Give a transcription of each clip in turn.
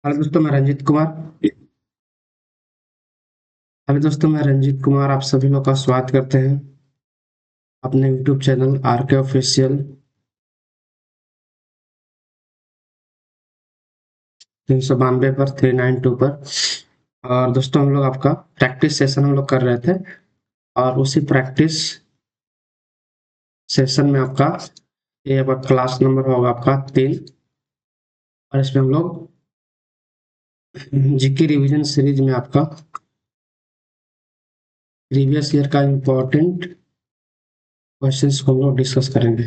Hello दोस्तों, मैं रंजीत कुमार। आप सभी लोग का स्वागत करते हैं अपने यूट्यूब चैनल आर के ऑफिशियल 392 पर 392 पर। और दोस्तों, हम लोग आपका प्रैक्टिस सेशन हम लोग कर रहे थे, और उसी प्रैक्टिस सेशन में आपका ये आपका क्लास नंबर होगा आपका 3। और इसमें हम लोग जीके रिवीजन सीरीज में आपका प्रीवियस ईयर का इम्पोर्टेंट क्वेश्चंस को हम लोग डिस्कस करेंगे।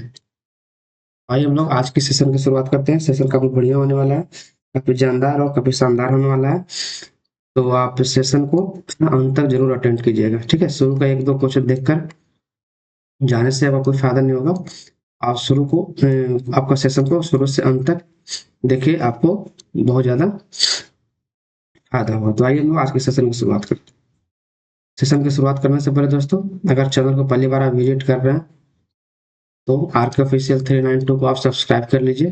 आइए हम लोग आज के सेशन की शुरुआत करते हैं। सेशन काफी बढ़िया होने वाला है, काफी जानदार और काफी शानदार होने वाला है। तो आप इस सेशन को अंत तक जरूर अटेंड कीजिएगा, ठीक है। शुरू का एक दो क्वेश्चन देखकर जाने से आपका कोई फायदा नहीं होगा। आप आपका सेशन को शुरू से अंत तक देखिए, आपको बहुत ज्यादा फायदा होगा। तो आइए हम लोग आज के सेशन की शुरुआत करते हैं। सेशन की शुरुआत करने से पहले दोस्तों, अगर चैनल को पहली बार आप विजिट कर रहे हैं तो आर के ऑफिशियल 392 को आप सब्सक्राइब कर लीजिए,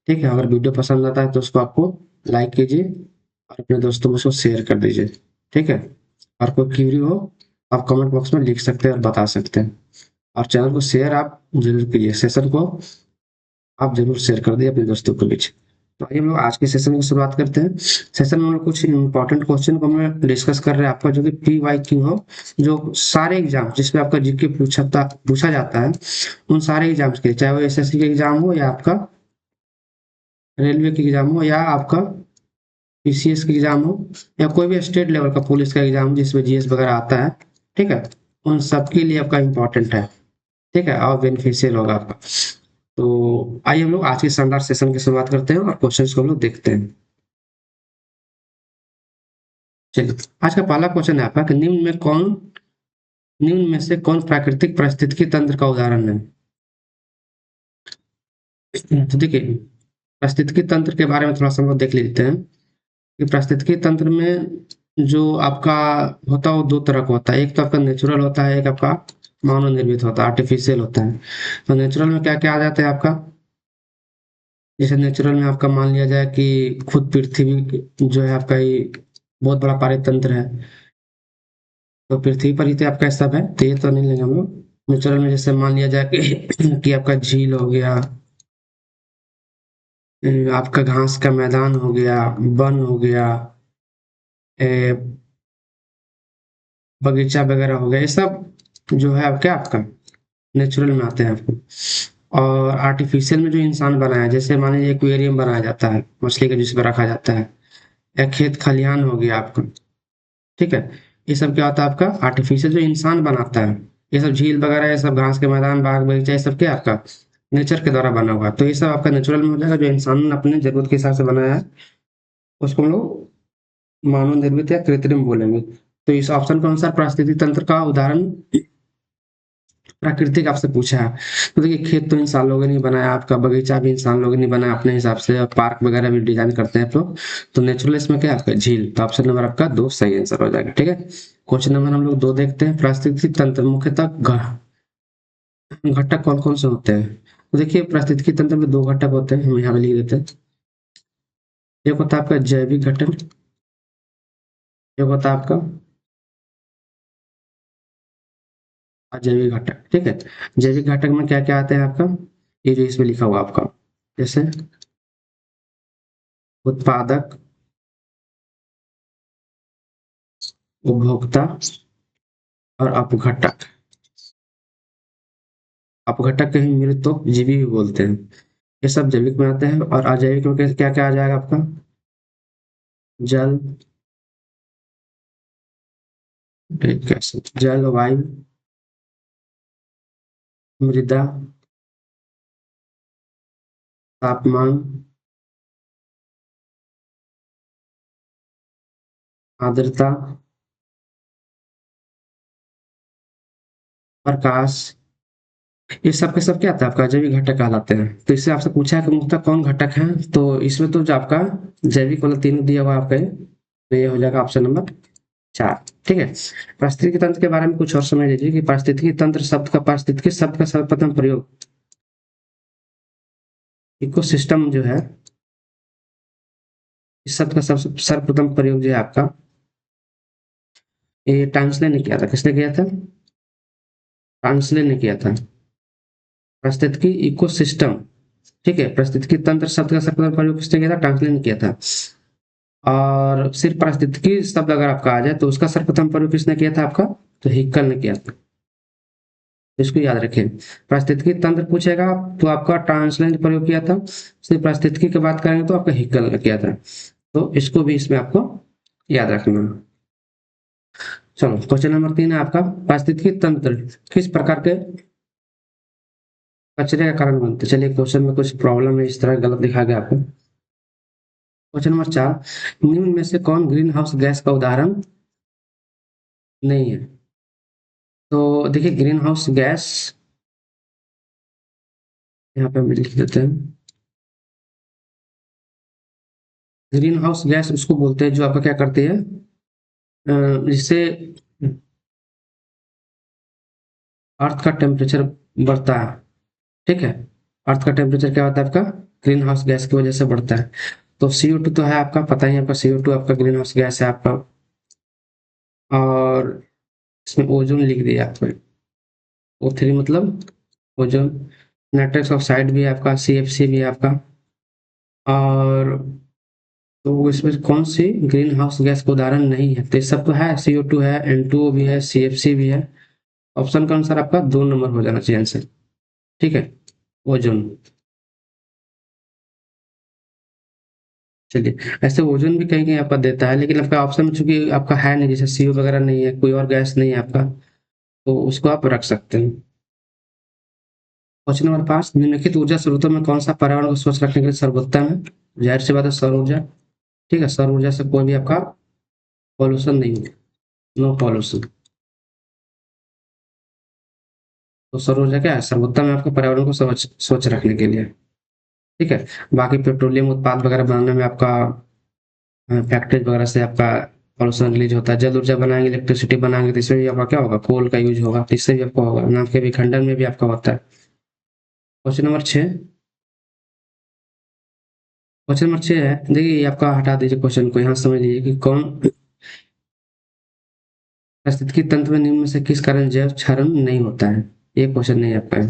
ठीक है। अगर वीडियो पसंद आता है तो उसको आपको लाइक कीजिए और अपने दोस्तों में उसको शेयर कर दीजिए, ठीक है। और कोई क्वेरी हो आप कमेंट बॉक्स में लिख सकते हैं और बता सकते हैं। और चैनल को शेयर आप जरूर कीजिए, सेशन को आप जरूर शेयर कर दिए अपने दोस्तों के बीच। तो आइए हम लोग आज के सेशन की शुरुआत करते हैं। सेशन में हम लोग कुछ इंपॉर्टेंट क्वेश्चन को हम डिस्कस कर रहे हैं आपका, जो कि पी वाई क्यू हो, जो सारे एग्जाम जिसमें आपका जीके पूछा जाता है, उन सारे एग्जाम्स के, चाहे वो एसएससी के एग्जाम हो या आपका रेलवे के एग्जाम हो या आपका पीसीएस का एग्जाम हो या कोई भी स्टेट लेवल का पुलिस का एग्जाम जिसमें जीएस वगैरह आता है, ठीक है। उन सब के लिए आपका इम्पोर्टेंट है, ठीक है, और बेनिफिशियल होगा आपका। तो आइए हम लोग आज के शानदार सेशन की शुरुआत करते हैं और क्वेश्चंस को हम लोग देखते हैं। चलिए, आज का पहला क्वेश्चन है आपका कि निम्न में से कौन प्राकृतिक पारिस्थितिकी तंत्र का उदाहरण है। तो देखिए, पारिस्थितिकी तंत्र के बारे में थोड़ा सा हम लोग देख लेते हैं कि पारिस्थितिकी तंत्र में जो आपका होता है वो दो तरह का होता है। एक तो आपका नेचुरल होता है, एक आपका मानव निर्मित होता है, आर्टिफिशियल होता है। तो नेचुरल में क्या क्या आ जाता है आपका, जैसे नेचुरल में आपका मान लिया जाए कि खुद पृथ्वी जो है आपका ये बहुत बड़ा पारितंत्र है, तो पृथ्वी पर ही तो आपका सब है, तो ये तो नहीं लेंगे हम लोग। नेचुरल में जैसे मान लिया जाए कि आपका झील हो गया, आपका घास का मैदान हो गया, वन हो गया, ए, बगीचा वगैरह हो गया, ये सब जो है आपका आपका नेचुरल में आते हैं आपको। और आर्टिफिशियल में जो इंसान बनाया, जैसे मान लीजिए एक्वेरियम बनाया जाता है मछली का जिसमें रखा जाता है, या खेत खलिहान हो गया आपका, ठीक है। ये सब क्या होता है आपका आर्टिफिशियल जो इंसान बनाता है। ये सब झील वगैरह, ये सब घास के मैदान, बाग बगीचा, ये सब क्या आपका नेचर के द्वारा बना हुआ है। तो ये सब आपका नेचुरल में हो जाएगा। जो इंसान ने अपने जरूरत के हिसाब से बनाया है उसको हम लोग मानव निर्मित या कृत्रिम बोलेंगे। तो इस ऑप्शन के अनुसार पारिस्थितिक तंत्र का उदाहरण प्राकृतिक आपसे पूछा है। तो देखिए, खेत तो इंसान लोगों ने नहीं बनाया, आपका बगीचा भी इंसान लोगों ने बनाया अपने हिसाब से, और पार्क वगैरह भी डिजाइन करते हैं आप लोग। तो नेचुरल इसमें क्या है आपका झील। तो ऑप्शन नंबर आपका 2 सही आंसर हो जाएगा, ठीक है। क्वेश्चन नंबर हम लोग 2 देखते हैं। पारिस्थितिक तंत्र मुख्यतः घटक कौन कौन से होते हैं। तो देखिए, पारिस्थितिकी तंत्र में 2 घटक होते हैं, हम यहाँ पे लिख देते हैं। एक होता है आपका जैविक घटक, एक होता है आपका अजैविक घटक, ठीक है। जैविक घटक में क्या क्या आते हैं आपका, ये जो इसमें लिखा हुआ आपका, जैसे उत्पादक, उपभोक्ता और अपघटक। अपघटक के ही मृतोपजीवी भी बोलते हैं। ये सब जैविक में आते हैं। और अजैविक में क्या क्या आ जाएगा आपका, जल, कैसे जल, वायु, मृदा, तापमान, आर्द्रता, प्रकाश, ये सब के सब क्या आता है आपका जैविक घटक कहलाते हैं। तो इससे आपसे पूछा है कि मुख्यतः कौन घटक है, तो इसमें तो जो आपका जैविक वाला तीनों दिया हुआ है आपका तो ये हो जाएगा ऑप्शन नंबर 4, ठीक है। पारिस्थितिकी तंत्र के बारे में कुछ और समझ लीजिए कि पारिस्थितिकी तंत्र शब्द का, पारिस्थितिकी शब्द का सर्वप्रथम प्रयोग इकोसिस्टम जो है, इस शब्द का सबसे सर्वप्रथम प्रयोग जो है आपका, ये टाइम्सले ने किया था। किसने किया था? टाइम्सले ने किया था। पारिस्थितिकी इकोसिस्टम, ठीक है, पारिस्थितिकी तंत्र शब्द का सर्वप्रथम प्रयोग किसने किया था? टाइम्सले ने किया था। और सिर्फ पारिस्थितिकी शब्द अगर आपका आ जाए तो उसका सर्वप्रथम प्रयोग किसने किया था आपका? तो हिक्कल ने किया था। इसको याद रखें। पारिस्थितिकी तंत्र पूछेगा तो आपका ट्रांसलेंट प्रयोग किया था। सिर्फ पारिस्थितिकी की बात करेंगे तो आपका हिक्कल ने किया था। तो इसको भी इसमें आपको याद रखना। चलो, क्वेश्चन नंबर 3 है आपका, पारिस्थितिकी तंत्र किस प्रकार के कचरे का कारण बनते हैं? चलिए, क्वेश्चन में कुछ प्रॉब्लम है, इस तरह गलत लिखा गया आपको। क्वेश्चन नंबर 4, निम्न में से कौन ग्रीन हाउस गैस का उदाहरण नहीं है? तो देखिए, ग्रीन हाउस गैस यहाँ पे हम लिख देते हैं। ग्रीन हाउस गैस उसको बोलते हैं जो आपका क्या करती है, जिससे अर्थ का टेम्परेचर बढ़ता है। ठीक है, अर्थ का टेम्परेचर क्या होता है आपका? ग्रीन हाउस गैस की वजह से बढ़ता है। तो CO2 तो है आपका, पता ही है आपका, CO2 आपका ग्रीन हाउस गैस है आपका। और इसमें ओजोन लिख दिया आपको, O3 मतलब ओजोन। नाइट्रस ऑक्साइड भी है आपका, CFC भी है आपका। और तो इसमें कौन सी ग्रीन हाउस गैस का उदाहरण नहीं है? तो ये सब तो है, CO2 है, N2O भी है, CFC भी है। ऑप्शन का आंसर आपका 2 नंबर हो जाना चाहिए आंसर। ठीक है, ओजोन। चलिए, ऐसे ओजोन भी कहीं कहीं आपका देता है, लेकिन आपका ऑप्शन में चूंकि आपका है नहीं, जैसे CO वगैरह नहीं है, कोई और गैस नहीं है आपका, तो उसको आप रख सकते हैं। क्वेश्चन नंबर 5, निम्नलिखित ऊर्जा स्रोतों में कौन सा पर्यावरण को स्वच्छ रखने के लिए सर्वोत्तम है? जाहिर सी बात है, सौर ऊर्जा। ठीक है, सौर ऊर्जा से कोई भी आपका पॉल्यूशन नहीं है, नो पॉल्यूशन। तो सौर ऊर्जा क्या है? सर्वोत्तम है आपका पर्यावरण को स्वच्छ स्वच्छ रखने के लिए। ठीक है, बाकी पेट्रोलियम उत्पाद वगैरह बनाने में आपका फैक्ट्रीज वगैरह से आपका पॉल्यूशन रिलीज होता है। जल ऊर्जा बनाएंगे, इलेक्ट्रिसिटी बनाएंगे, तो इसमें भी आपका क्या होगा? कोल का यूज होगा, तो इससे भी आपको होगा। नाम के विखंडन में भी आपका होता है। क्वेश्चन नंबर 6, क्वेश्चन नंबर 6 है, देखिए ये आपका हटा दीजिए क्वेश्चन को, यहाँ समझ लीजिए कि कौन पारिस्थितिकी तंत्र में निम्न में से किस कारण जैव क्षरण नहीं होता है? ये क्वेश्चन नहीं आपका है,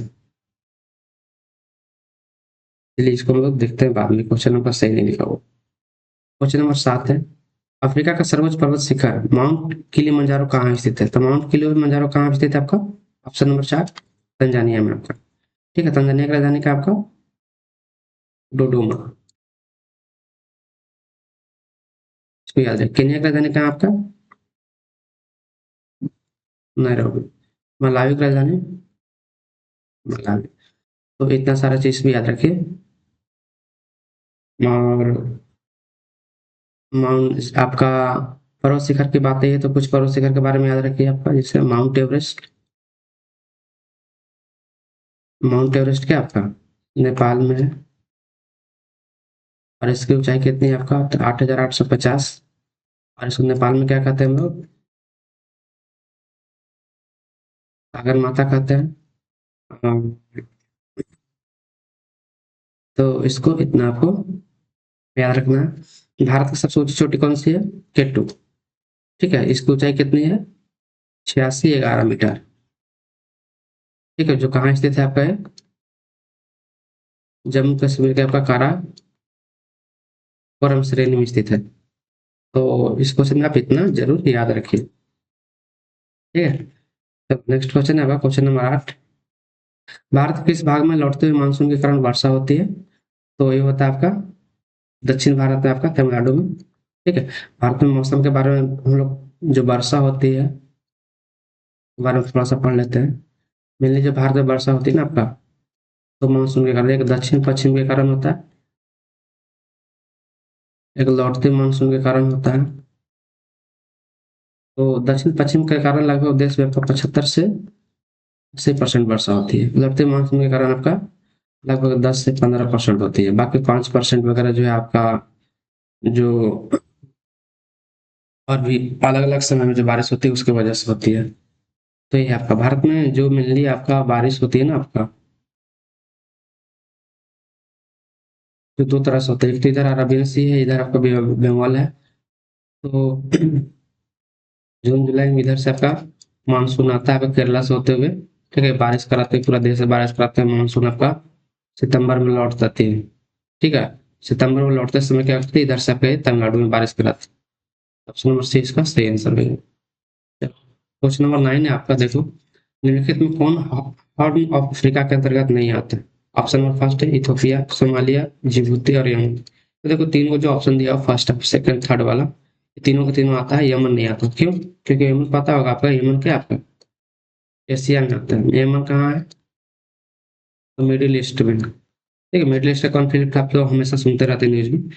चलिए इसको हम लोग देखते हैं बाद में, क्वेश्चन नंबर सही नहीं लिखा हुआ। क्वेश्चन नंबर 7 है, अफ्रीका का सर्वोच्च पर्वत शिखर माउंट किलिमंजारो कहाँ स्थित है? तो माउंट किलिमंजारो कहाँ स्थित है आपका? ऑप्शन नंबर 4, तंजानिया में आपका। ठीक है, तंजानिया की राजधानी का आपका डोडोमा। इसको याद है। केन्या की राजधानी कहाँ आपका? नैरोबी। मलावी की राजधानी मलावी। तो इतना सारा चीज भी याद रखिए। और माउंट आपका पर्वत शिखर की बात है तो कुछ पर्वत शिखर के बारे में याद रखिए आपका, जैसे माउंट एवरेस्ट। माउंट एवरेस्ट क्या आपका नेपाल में है, और इसकी ऊंचाई कितनी है आपका? तो 8,850। और इसको नेपाल में क्या कहते हैं हम लोग? सागर माता कहते हैं। अम, तो इसको इतना आपको याद रखना है। भारत की सबसे ऊंची चोटी कौन सी है? केटू। ठीक है, इसकी ऊंचाई कितनी है? 8611 मीटर। ठीक है, जो कहाँ स्थित है आपका? जम्मू कश्मीर के आपका काराकोरम श्रेणी में स्थित है। तो इस क्वेश्चन में आप इतना जरूर याद रखिए। ठीक है, तो नेक्स्ट क्वेश्चन है आपका, क्वेश्चन नंबर 8, भारत के किस भाग में लौटते हुए मानसून के कारण वर्षा होती है? तो ये होता है आपका दक्षिण भारत में, आपका तमिलनाडु में। ठीक है, भारत में मौसम के बारे में हम लोग जो वर्षा होती है के बारे में थोड़ा सा पढ़ लेते हैं। मेनली जो भारत में वर्षा होती है ना आपका, तो मानसून के कारण, एक दक्षिण पश्चिम के कारण होता है, एक लौटते मानसून के कारण होता है। तो दक्षिण पश्चिम के कारण लगभग देश में आपका 75 से 80% वर्षा होती है। लौटते मानसून के कारण आपका लगभग 10 से 15% होती है। बाकी 5% वगैरह जो है आपका, जो और भी अलग अलग समय में जो बारिश होती है उसकी वजह से होती है। तो ये आपका भारत में जो मेनली आपका बारिश होती है ना आपका, जो दो तरह से होता है, एक तो इधर अरबियन सी है, इधर आपका बंगाल है। तो जून जुलाई में इधर से आपका मानसून आता है आपका केरला से होते हुए, ठीक है, बारिश कराते हैं, पूरा देश में बारिश कराते हैं, मानसून आपका सितंबर में लौट जाती है, ठीक है। सितंबर में लौटते समय क्या करती है, इधर से आपके तमिलनाडु में बारिश कराती है। ऑप्शन नंबर सी इसका सही आंसर है। क्वेश्चन नंबर 9 है आपका, देखो निम्नलिखित में कौन हॉर्न ऑफ अफ्रीका के अंतर्गत नहीं आता? ऑप्शन नंबर फर्स्ट है इथोपिया, सोमालिया, जिबूती और यमन। तो देखो तीन को जो ऑप्शन दिया फर्स्ट, सेकंड, थर्ड वाला, ये तीनों के तीनों आता है, यमन नहीं आता। क्यों? क्योंकि यमन पता होगा आपका, यमन क्या आपका एशिया में आता है। यमन कहाँ है? तो मिडिल ईस्ट में। ठीक है, मिडिल ईस्ट का कॉन्फ्लिक्ट आप लोग हमेशा सुनते रहते हैं न्यूज में,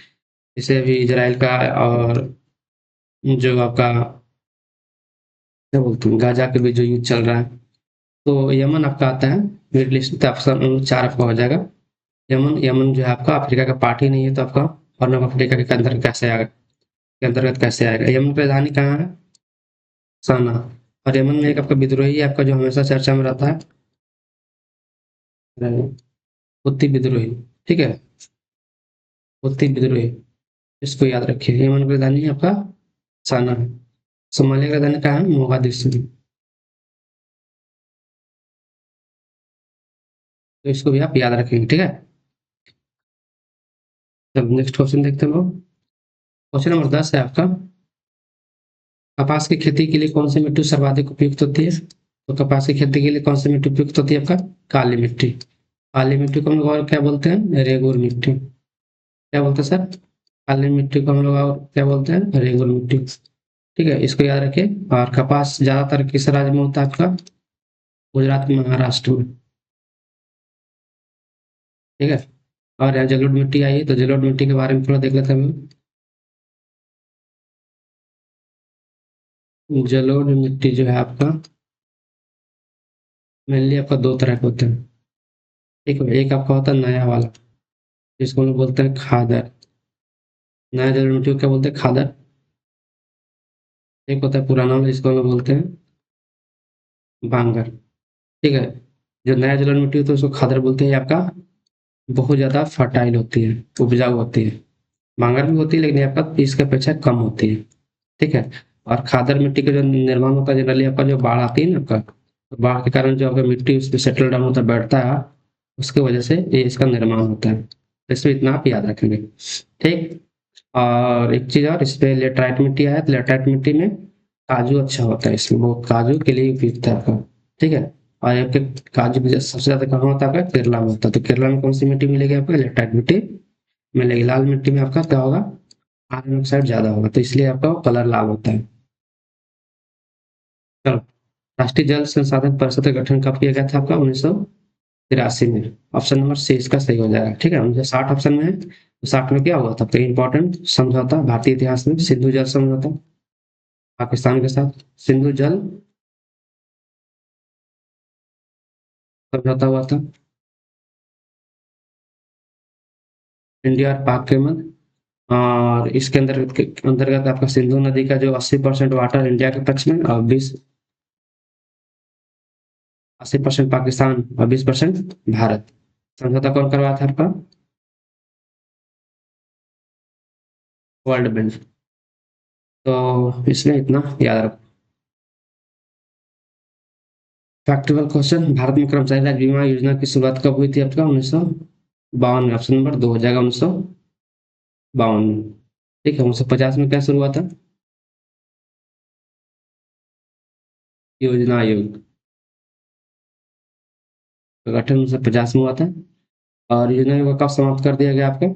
जैसे अभी इजराइल का और जो आपका क्या बोलते हैं गाजा के बीच जो युद्ध चल रहा है, तो यमन आपका आता है मिडिल ईस्ट। तो ऑप्शन 4 आपका हो जाएगा यमन। यमन जो है आपका अफ्रीका का पार्ट ही नहीं है, तो आपका हॉर्न ऑफ अफ्रीका के अंदर कैसे आएगा, के अंतर्गत कैसे आएगा? यमन की राजधानी कहाँ है? सना। और यमन में एक आपका विद्रोही है आपका जो हमेशा चर्चा में रहता है, हुत्ती विद्रोही, ठीक है, हुत्ती विद्रोही, इसको याद रखिए। यमन की राजधानी है आपका सना। सोमालिया की राजधानी कहाँ है? मोगादिशु। तो इसको भी आप याद रखेंगे, ठीक है। चलो नेक्स्ट क्वेश्चन देखते हैं लोग। क्वेश्चन नंबर 10 है आपका, कपास की खेती के लिए कौन सी मिट्टी सर्वाधिक उपयुक्त होती है? तो कपास की खेती के लिए कौन सी मिट्टी उपयुक्त होती है आपका? काली मिट्टी। काली मिट्टी को हम लोग और क्या बोलते हैं? रेगुर मिट्टी। क्या बोलते हैं सर? काली मिट्टी को हम लोग और क्या बोलते हैं? रेगुर मिट्टी। ठीक है, इसको याद रखिए। और कपास ज्यादातर किस राज्य में होता है आपका? गुजरात, महाराष्ट्र में, ठीक है। और यहाँ जलोढ़ मिट्टी आई है, तो जलोढ़ मिट्टी के बारे में थोड़ा देख लेते हैं हम। जलोढ़ मिट्टी जो है आपका मेनली आपका दो तरह के होते हैं, ठीक है। एक आपका होता है नया वाला, जिसको हम लोग बोलते हैं खादर। नया जलोढ़ मिट्टी को क्या बोलते हैं? खादर। एक होता है पुराना वाला, जिसको हम लोग बोलते हैं बांगर, ठीक है। जो नया जलोढ़ मिट्टी होती है उसको खादर बोलते हैं। ये आपका बहुत ज्यादा फर्टाइल होती है, उपजाऊ होती है। बांगर भी होती है लेकिन ये आपका इसके अपेक्षा कम होती है, ठीक है। और खादर मिट्टी का जो निर्माण होता है जनरली आपका, जो बाढ़ आती है ना आपका, तो बाढ़ के कारण जो आपका मिट्टी उस पर सेटल डाउन होता है, बैठता है, उसकी वजह से ये इसका निर्माण होता है। तो इसमें इतना आप याद रखेंगे, ठीक। और एक चीज और, इस पे लेटराइट मिट्टी आया, तो लेटराइट मिट्टी में काजू अच्छा होता है, इसमें बहुत काजू के लिए उपयुक्त है आपका, ठीक है। और आपके काजू की सबसे ज्यादा कहाँ होता है आपका? केरला में होता है। तो केरला में कौन सी मिट्टी मिलेगी आपको? लेटराइट मिट्टी मिलेगी। लाल मिट्टी में आपका क्या होगा? आयरन ऑक्साइड ज्यादा होगा, तो इसलिए आपका कलर लाल होता है। चलो, राष्ट्रीय जल संसाधन परिषद का गठन कब किया गया था आपका? 1983 में। ऑप्शन नंबर सी इसका सही हो जाएगा, ठीक है। 1960 ऑप्शन में है, तो 60 में क्या हुआ था? तो इंपॉर्टेंट समझौता भारतीय इतिहास में सिंधु जल समझौता, पाकिस्तान के साथ सिंधु जल समझौता हुआ था, इंडिया और पाक के मध्य। और इसके अंतर्गत आपका सिंधु नदी का जो 80% वाटर इंडिया के पक्ष में, और 80% पाकिस्तान और 20% भारत। समझौता कौन करवाया था आपका? World bank. तो इसमें इतना याद रखो। फैक्चुअल क्वेश्चन, भारत में कर्मचारी राज्य बीमा योजना की शुरुआत कब हुई थी आपका? 1952 में। ऑप्शन नंबर 2 हो जाएगा 1952 में, ठीक है। 1950 में क्या शुरू हुआ था? योजना आयोग का गठन 1950 में हुआ था। और योजना आयोग को कब समाप्त कर दिया गया आपका?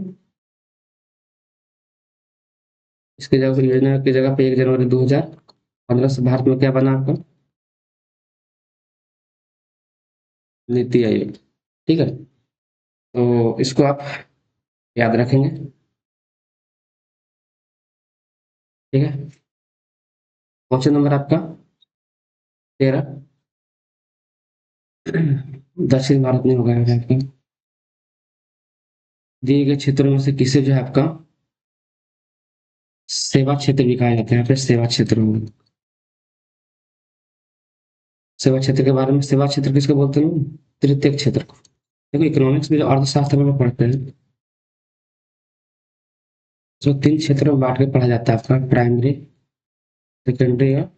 इसकी जगह, योजना आयोग की जगह पे 1 जनवरी 2015 से भारत में क्या बना आपका? नीति आयोग, ठीक है। तो इसको आप याद रखेंगे, ठीक है। क्वेश्चन नंबर आपका 13। दक्षिण भारत में होगा आपका, दिए गए क्षेत्रों में से किसे जो है आपका सेवा क्षेत्र भी कहा जाता है? यहाँ पे सेवा क्षेत्र में, सेवा क्षेत्र के बारे में, सेवा क्षेत्र किसको बोलते हैं? तृतीय क्षेत्र को। देखो इकोनॉमिक्स में जो अर्थशास्त्र में पढ़ते हैं, जो 3 क्षेत्रों में बाँट के पढ़ा जाता है आपका प्राइमरी, सेकेंडरी और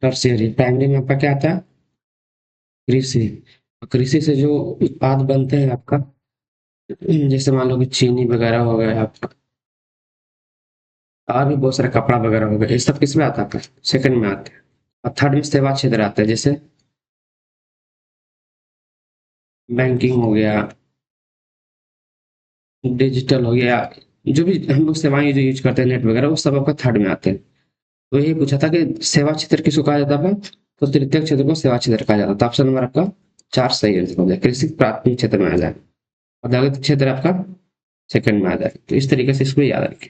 टर्शियरी। प्राइमरी में आपका क्या आता है? कृषि। और कृषि से जो उत्पाद बनते हैं आपका, जैसे मान लो कि चीनी वगैरह हो गया आपका, और भी बहुत सारा कपड़ा वगैरह हो गया, ये सब किसमें आता है आपका? सेकंड में आता है। और थर्ड में सेवा क्षेत्र आता है, जैसे बैंकिंग हो गया, डिजिटल हो गया, जो भी हम लोग सेवाएं जो यूज करते हैं नेट वगैरह, वो सब आपका थर्ड में आते हैं। तो यही पूछा था कि सेवा क्षेत्र किसको कहा जाता है? तो तृतीय क्षेत्र को सेवा क्षेत्र कहा जाता है। तो ऑप्शन नंबर आपका 4 सही आंसर हो जाए। कृषि प्राथमिक क्षेत्र में आ जाए, औद्योगिक क्षेत्र आपका सेकंड में आ जाए। तो इस तरीके से इसको याद रखें।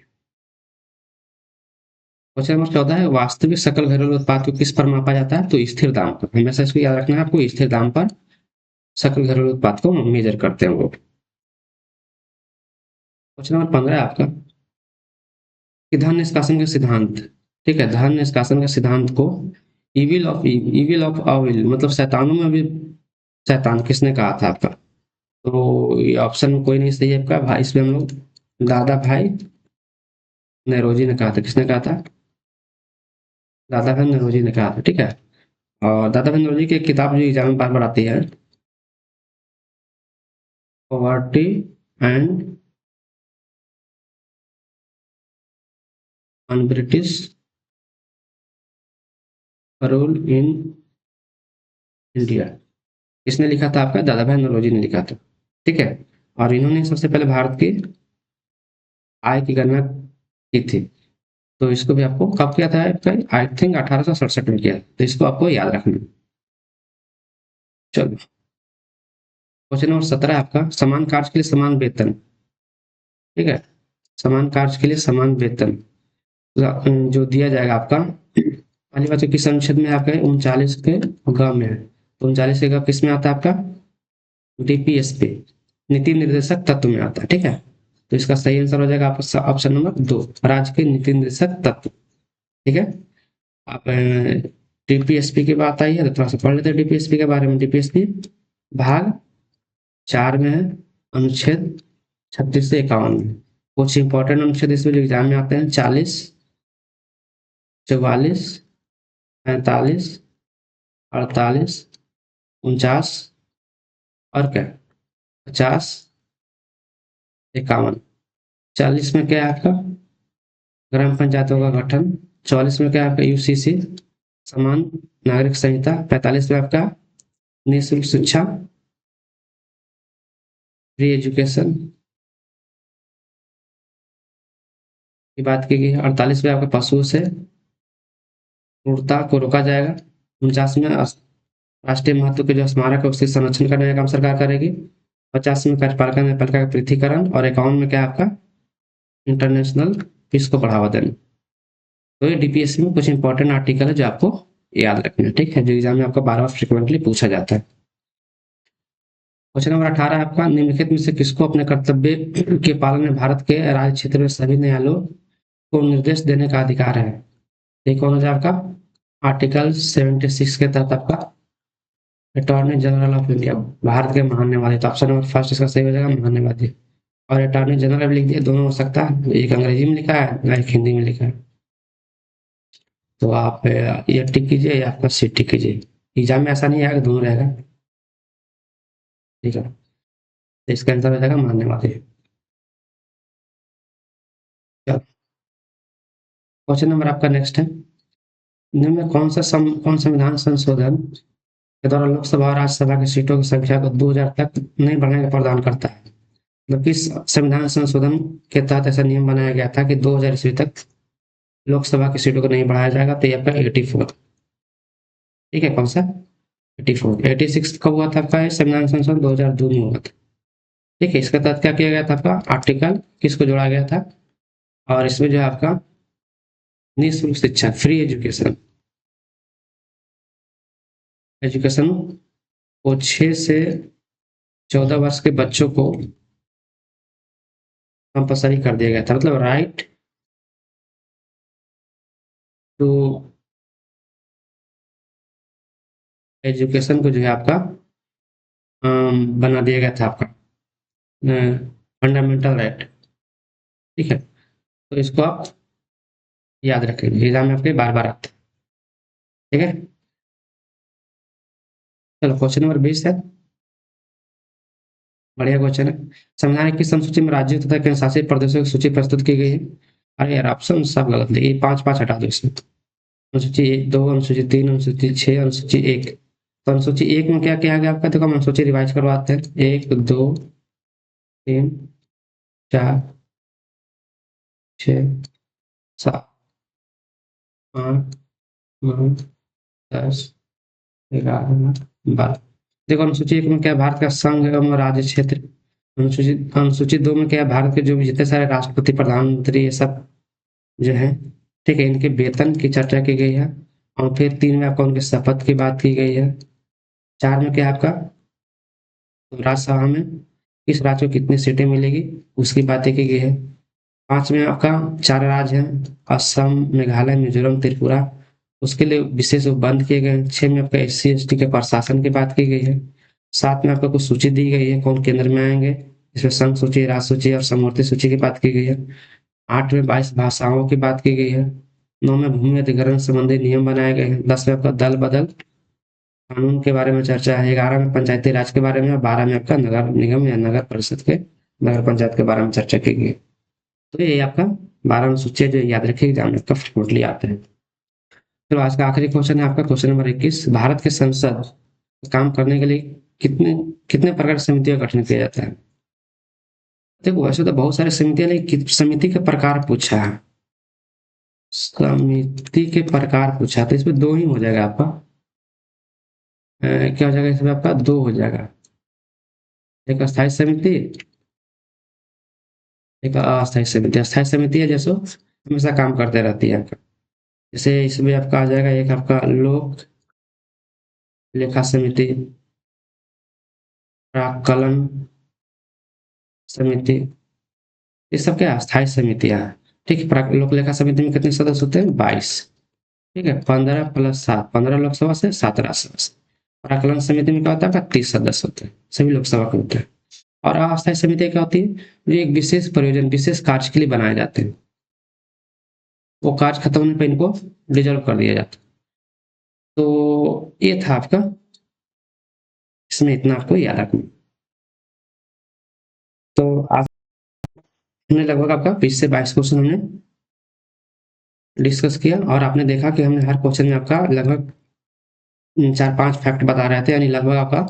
क्वेश्चन नंबर 14 है, वास्तविक सकल घरेलू उत्पाद को किस पर मापा जाता है? तो स्थिर दाम पर। हमेशा इसको याद रखना है आपको, स्थिर दाम पर सकल घरेलू उत्पाद को मेजर करते हैं वो। क्वेश्चन नंबर 15 है आपका कि धन निष्कासन का सिद्धांत, ठीक है, धन निष्कासन का सिद्धांत को इविल ऑफ अविल, मतलब शैतानों में भी शैतान किसने कहा था आपका? तो ये ऑप्शन में कोई नहीं सही है आपका भाई। इसमें हम लोग दादा भाई नौरोजी ने कहा था। किसने कहा था? दादा भाई नौरोजी ने कहा था, ठीक है। और दादा भाई नौरोजी की एक किताब जो एग्जाम में बार बार आती है, poverty and on British rule in India, किसने लिखा था आपका? दादा भाई नौरोजी ने लिखा था, ठीक है। और इन्होंने सबसे पहले भारत की आय की गणना की थी। तो इसको भी आपको कब किया था? आई थिंक 1867 में किया, तो इसको आपको याद रखना है। चलो, क्वेश्चन नंबर 17 है आपका, समान कार्य के लिए समान वेतन, ठीक है, समान कार्य के लिए समान वेतन जो दिया जाएगा आपका, पहली बात तो किस अनुच्छेद में आपका है? 39 के ग में है। तो 39 के ग किस में आता है आपका? डीपीएसपी, नीति निर्देशक तत्व में आता है, ठीक है। तो इसका सही आंसर हो जाएगा आपका ऑप्शन नंबर 2, राज्य के नीति निर्देशक तत्व, ठीक है। आप डीपीएसपी की बात आई है तो थोड़ा सा पढ़ लेते हैं डीपीएसपी के बारे में। डीपीएसपी भाग 4 में है, अनुच्छेद 36 से 51 में। कुछ इंपॉर्टेंट अनुच्छेद इसमें जो एग्जाम में आते हैं, 40, 44, 45, 48, 49 और क्या, 50, 51। 40 में क्या है आपका? ग्राम पंचायतों का गठन। 44 में क्या है आपका? यूसीसी, समान नागरिक संहिता। 45 में आपका निःशुल्क शिक्षा, फ्री एजुकेशन की बात की गई है। 48 में आपका पशुओं से क्रूरता को रोका जाएगा। 49 में राष्ट्रीय महत्व के जो स्मारक है उसके संरक्षण करने का काम सरकार करेगी। 50 में कार्यपालिका न्यायपालिका का पृथकीकरण। और 51 में क्या है आपका? इंटरनेशनल पीस को बढ़ावा देना। तो ये डीपीएससी में कुछ इंपॉर्टेंट आर्टिकल है जो आपको याद रखना है, ठीक है, जो एग्जाम में आपका 12 बार फ्रिक्वेंटली पूछा जाता है। क्वेश्चन नंबर 18 आपका, निम्नलिखित में से किसको अपने कर्तव्य के पालन में भारत के राज्य क्षेत्र में सभी न्यायालयों को निर्देश देने का अधिकार है? ये कौन हो जाए आपका? आर्टिकल 76 के तहत आपका attorney general of India, Bharat के महान्यायवादी। तो ऑप्शन नंबर फर्स्ट इसका सही हो जाएगा, महान्यायवादी। और अटॉर्नी जनरल लिख दिया, दोनों हो सकता है, एक अंग्रेजी में लिखा है या एक हिंदी में लिखा है। तो आप ये टिक कीजिए या आपका सी टिक कीजिए। एग्जाम में ऐसा नहीं आएगा, दोनों रहेगा, ठीक है। तो इसका आंसर हो जाएगा महान्यायवादी। क्वेश्चन नंबर आपका नेक्स्ट है, निम्न में कौन संविधान संशोधन के द्वारा लोकसभा और राज्यसभा की सीटों की संख्या को 2000 तक नहीं बढ़ाने का प्रावधान करता है? मतलब किस संविधान संशोधन के तहत ऐसा नियम बनाया गया था कि 2000 ईस्वी तक लोकसभा की सीटों को नहीं बढ़ाया जाएगा? तो ये आपका 84, ठीक है, कौन सा? 84। 86 कब हुआ था आपका? संविधान संशोधन 2002 में हुआ था, ठीक है। इसके तहत क्या किया गया था आपका? आर्टिकल किसको जोड़ा गया था? और इसमें जो है आपका निःशुल्क शिक्षा, फ्री एजुकेशन, एजुकेशन को 6 से 14 वर्ष के बच्चों को कंपलसरी कर दिया गया था। मतलब राइट टू एजुकेशन को जो है आपका बना दिया गया था आपका फंडामेंटल राइट, ठीक है। तो इसको आप याद रखेंगे, एग्जाम में आपके बार बार आते हैं। ठीक है, चलो क्वेश्चन नंबर 20 है, बढ़िया क्वेश्चन है। संविधान की अनुसूची में राज्यों तथा केंद्र शासित प्रदेशों की सूची प्रस्तुत की गई है। अरे यार ऑप्शन सब गलत लिखे, पांच पांच हटा दो इसमें। अनुसूची 1, 2, अनुसूची 3, अनुसूची 6, अनुसूची 1। तो अनुसूची 1 में क्या क्या आ गया आपका, देखो हम अनुसूची रिवाइज करवाते हैं। 1, 2, 3, 4, 6, 7, 8, 9, 10, 11, 12। देखो अनुसूची 1 में क्या है, भारत का संघ एवं राज्य क्षेत्र। अनुसूची 2 में क्या है, भारत के जो भी जितने सारे राष्ट्रपति, प्रधानमंत्री, ये सब जो है, ठीक है, इनके वेतन की चर्चा की गई है। और फिर 3 में आपका उनके शपथ की बात की गई है। 4 में क्या है आपका, राज्यसभा में किस राज्य को कितनी सीटें मिलेगी उसकी बातें की गई है। 5 में आपका 4 राज्य हैं, असम, मेघालय, मिजोरम, त्रिपुरा, उसके लिए विशेष बंद किए गए हैं। 6 में आपका SC/ST के प्रशासन की बात की गई है। 7 में आपको कुछ सूची दी गई है, कौन केंद्र में आएंगे, इसमें संघ सूची, राज्य सूची और समवर्ती सूची की बात की गई है। 8 में 22 भाषाओं की बात की गई है। 9 में भूमि अधिग्रहण संबंधी नियम बनाए गए हैं। 10 में आपका दल बदल कानून के बारे में चर्चा है। 11 में पंचायती राज के बारे में और 12 में आपका नगर निगम या नगर परिषद के, नगर पंचायत के बारे में चर्चा की गई। तो ये आपका 12 अनुसूचियां जो याद रखिए, एग्जाम में आपका फ्रिक्वेंटली आते हैं। चलो आज का आखिरी क्वेश्चन है आपका, क्वेश्चन नंबर 21। भारत के संसद काम करने के लिए कितने कितने प्रकार की समितियों का गठन किया जाता है। देखो वैसे तो बहुत सारी समितियां, लेकिन समिति के प्रकार पूछा है, समिति के प्रकार पूछा, तो इसमें दो ही हो जाएगा आपका। क्या हो जाएगा इसमें आपका, दो हो जाएगा। एक अस्थायी समिति, एक अस्थायी समिति। अस्थायी समिति है जैसो हमेशा काम करते रहती है आपका। जैसे इसमें आपका आ जाएगा एक आपका लोक लेखा समिति, प्राक्कलन समिति, ये सब क्या अस्थायी समितियां हैं। ठीक है, लोक लेखा समिति में कितने सदस्य होते हैं, 22। ठीक है, 15 + 7, 15 लोकसभा से, 7 राज्यसभा से। प्राक्कलन समिति में क्या होता है, 30 सदस्य होते हैं, सभी लोकसभा के होते हैं। और अस्थायी समिति क्या होती है, जो एक विशेष प्रयोजन, विशेष कार्य के लिए बनाए जाते हैं। वो कार्य खत्म होने पर इनको डिजॉल्व कर दिया जाता है। तो ये था आपका, इसमें इतना आपको याद रखना। तो आज हमने लगभग आपका 20 से 22 क्वेश्चन हमने डिस्कस किया, और आपने देखा कि हमने हर क्वेश्चन में आपका लगभग 4-5 फैक्ट बता रहे थे, यानी लगभग आपका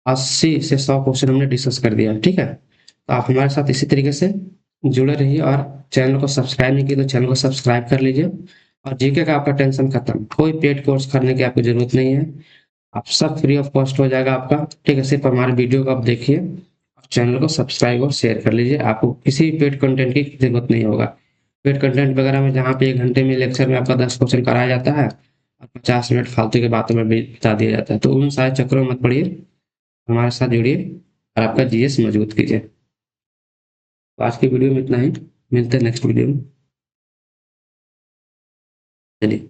80 से 100 क्वेश्चन हमने डिस्कस कर दिया। ठीक है, तो आप हमारे साथ इसी तरीके से जुड़े रहिए, और चैनल को सब्सक्राइब नहीं किया तो चैनल को सब्सक्राइब कर लीजिए। और जीके का आपका टेंशन खत्म, कोई पेड कोर्स करने की आपको जरूरत नहीं है, आप सब फ्री ऑफ कॉस्ट हो जाएगा आपका। ठीक है, सिर्फ हमारे वीडियो को आप देखिए और चैनल को सब्सक्राइब और शेयर कर लीजिए, आपको किसी भी पेड कंटेंट की जरूरत नहीं होगा। पेड कंटेंट वगैरह में जहाँ पे 1 घंटे में लेक्चर में आपका 10 क्वेश्चन कराया जाता है और 50 मिनट फालतू की बातों में भी बता दिया जाता है, तो उन सारे चक्करों में मत पड़िए, हमारे साथ जुड़िए और आपका जीएस मजबूत कीजिए। तो आज की वीडियो में इतना ही, मिलते हैं नेक्स्ट वीडियो में। चलिए।